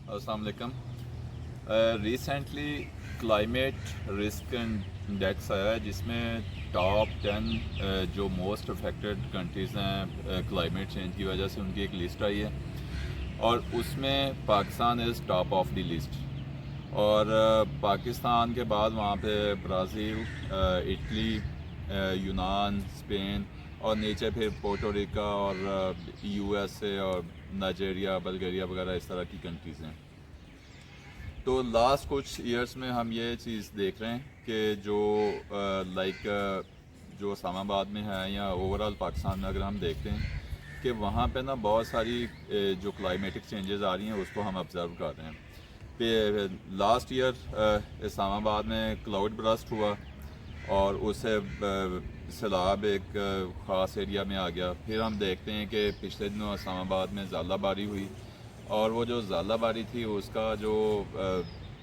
السلام علیکم. Recently climate risk index آیا ہے جس میں ٹاپ 10 جو موسٹ افیکٹڈ کنٹریز ہیں کلائمیٹ چینج کی وجہ سے ان کی ایک لسٹ آئی ہے اور اس میں Pakistan is top of the list. اور پاکستان کے بعد وہاں پہ برازیل، اٹلی، یونان، اسپین اور نیچے پھر پورٹو ریکا اور یو ایس اے اور نائجیریا، بلگیریا وغیرہ اس طرح کی کنٹریز ہیں. تو لاسٹ کچھ ایئرس میں ہم یہ چیز دیکھ رہے ہیں کہ جو لائک جو اسلام آباد میں ہے یا اوور آل پاکستان میں اگر ہم دیکھتے ہیں کہ وہاں پہ نا بہت ساری جو کلائمیٹک چینجز آ رہی ہیں اس کو ہم آبزرو کر رہے ہیں. لاسٹ ایئر اسلام آباد میں کلاؤڈ برسٹ ہوا اور اس سے سیلاب ایک خاص ایریا میں آ گیا. پھر ہم دیکھتے ہیں کہ پچھلے دنوں اسلام آباد میں ژالہ باری ہوئی اور وہ جو ژالہ باری تھی اس کا جو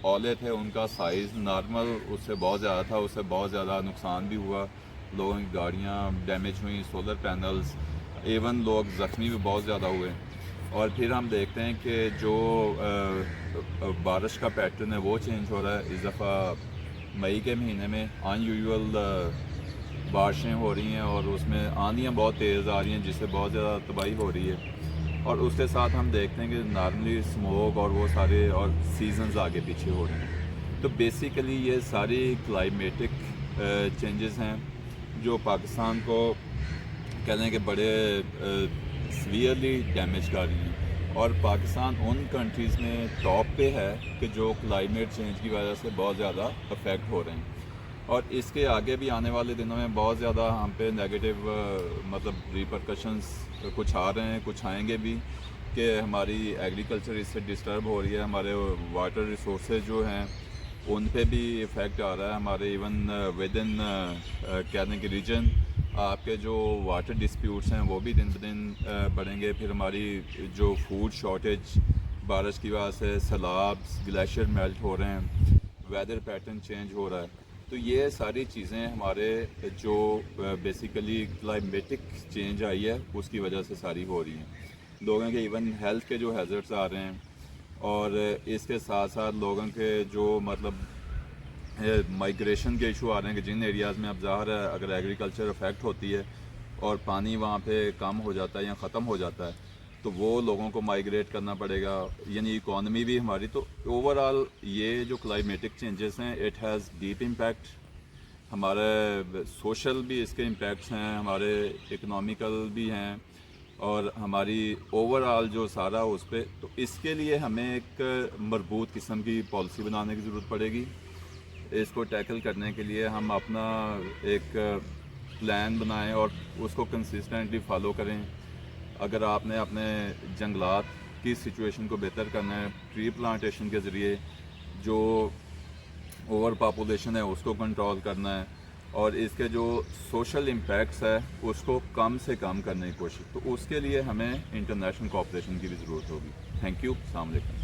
اولے تھے ان کا سائز نارمل اس سے بہت زیادہ تھا. اس سے بہت زیادہ نقصان بھی ہوا، لوگوں کی گاڑیاں ڈیمیج ہوئیں، سولر پینلز، ایون لوگ زخمی بھی بہت زیادہ ہوئے. اور پھر ہم دیکھتے ہیں کہ جو بارش کا پیٹرن ہے وہ چینج ہو رہا ہے. اس دفعہ مئی کے مہینے میں ان یوزول بارشیں ہو رہی ہیں اور اس میں آندھیاں بہت تیز آ رہی ہیں جس سے بہت زیادہ تباہی ہو رہی ہے. اور اس کے ساتھ ہم دیکھتے ہیں کہ نارملی اسموک اور وہ سارے اور سیزنز آگے پیچھے ہو رہے ہیں. تو بیسیکلی یہ ساری کلائمیٹک چینجز ہیں جو پاکستان کو کہہ لیں کہ بڑے سویئرلی ڈیمیج کر رہی ہیں. اور پاکستان ان کنٹریز میں ٹاپ پہ ہے کہ جو کلائمیٹ چینج کی وجہ سے بہت زیادہ افیکٹ ہو رہے ہیں. اور اس کے آگے بھی آنے والے دنوں میں بہت زیادہ ہم پہ نیگیٹو مطلب ریپرکشنز کچھ آ رہے ہیں، کچھ آئیں گے بھی کہ ہماری ایگریکلچر اس سے ڈسٹرب ہو رہی ہے. ہمارے واٹر ریسورسز جو ہیں ان پہ بھی افیکٹ آ رہا ہے. ہمارے ایون ود ان کہنے کے ریجن آپ کے جو واٹر ڈسپیوٹس ہیں وہ بھی دن بدن بڑھیں گے. پھر ہماری جو فوڈ شارٹیج بارش کی وجہ سے، سیلابس، گلیشیئر میلٹ ہو رہے ہیں، ویدر پیٹرن چینج ہو رہا ہے. تو یہ ساری چیزیں ہمارے جو بیسیکلی کلائمیٹک چینج آئی ہے اس کی وجہ سے ساری ہو رہی ہیں. لوگوں کے ایون ہیلتھ کے جو ہیزرڈس آ رہے ہیں اور اس کے ساتھ ساتھ لوگوں کے جو مطلب مائگریشن کے ایشو آ رہے ہیں کہ جن ایریاز میں اب ظاہر ہے اگر ایگریکلچر افیکٹ ہوتی ہے اور پانی وہاں پہ کم ہو جاتا ہے یا ختم ہو جاتا ہے تو وہ لوگوں کو مائگریٹ کرنا پڑے گا، یعنی اکانومی بھی ہماری. تو اوور آل یہ جو کلائمیٹک چینجز ہیں اٹ ہیز ڈیپ امپیکٹ. ہمارے سوشل بھی اس کے امپیکٹس ہیں، ہمارے اکنامیکل بھی ہیں اور ہماری اوور آل جو سارا اس پہ. تو اس کے لیے ہمیں ایک مربوط قسم کی پالیسی بنانے کی ضرورت پڑے گی. اس کو ٹیکل کرنے کے لیے ہم اپنا ایک پلان بنائیں اور اس کو کنسسٹنٹلی فالو کریں. اگر آپ نے اپنے جنگلات کی سچویشن کو بہتر کرنا ہے ٹری پلانٹیشن کے ذریعے، جو اوور پاپولیشن ہے اس کو کنٹرول کرنا ہے اور اس کے جو سوشل امپیکٹس ہے اس کو کم سے کم کرنے کی کوشش، تو اس کے لیے ہمیں انٹرنیشنل کوآپریشن کی بھی ضرورت ہوگی. Thank you. السلام علیکم.